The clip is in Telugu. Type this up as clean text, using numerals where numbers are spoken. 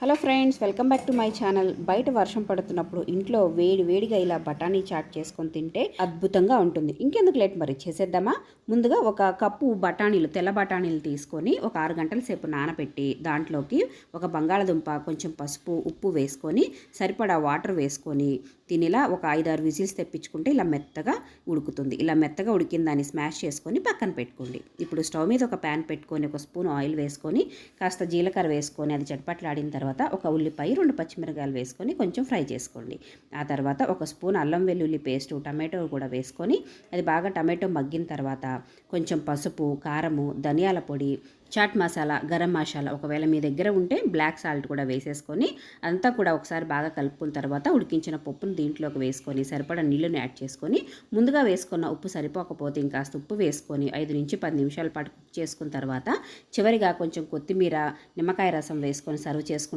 Hello friends, welcome back to my channel. బయట వర్షం పడుతున్నప్పుడు ఇంట్లో వేడి వేడిగా ఇలా బఠానీ చాట్ చేసుకొని తింటే అద్భుతంగా ఉంటుంది. ఇంకెందుకు లేట్, మరి చేసేద్దామా. ముందుగా ఒక కప్పు బఠానీలు, తెల్ల బఠానీలు తీసుకొని ఒక 6 గంటల సేపు నానబెట్టి దాంట్లోకి ఒక బంగాళదుంప, కొంచెం పసుపు, ఉప్పు వేసుకొని సరిపడా వాటర్ వేసుకొని తినిలా ఒక 5-6 విజిల్స్ తెప్పించుకుంటే ఇలా మెత్తగా ఉడుకుతుంది. ఇలా మెత్తగా ఉడికిన దాన్ని స్మాష్ చేసుకొని పక్కన పెట్టుకోండి. ఇప్పుడు స్టవ్ మీద ఒక ప్యాన్ పెట్టుకొని ఒక స్పూన్ ఆయిల్ వేసుకొని కాస్త జీలకర్ర వేసుకొని అది చట్పట్లాడిన తర్వాత ఒక ఉల్లిపాయ, 2 పచ్చిమిరకాయలు వేసుకొని కొంచెం ఫ్రై చేసుకోండి. ఆ తర్వాత ఒక స్పూన్ అల్లం వెల్లుల్లి పేస్టు, టమాటో కూడా వేసుకొని అది బాగా టమాటో మగ్గిన తర్వాత కొంచెం పసుపు, కారము, ధనియాల పొడి, చాట్ మసాలా, గరం మసాలా, ఒకవేళ మీ దగ్గర ఉంటే బ్లాక్ సాల్ట్ కూడా వేసేసుకొని అంతా కూడా ఒకసారి బాగా కలుపుకున్న తర్వాత ఉడికించిన పప్పును దీంట్లోకి వేసుకొని సరిపడా నీళ్ళని యాడ్ చేసుకొని ముందుగా వేసుకున్న ఉప్పు సరిపోకపోతే ఇంకాస్త ఉప్పు వేసుకొని 5 నుంచి 10 నిమిషాల పాటు కుక్ చేసుకున్న తర్వాత చివరిగా కొంచెం కొత్తిమీర, నిమ్మకాయ రసం వేసుకొని సర్వ్ చేసుకుంటే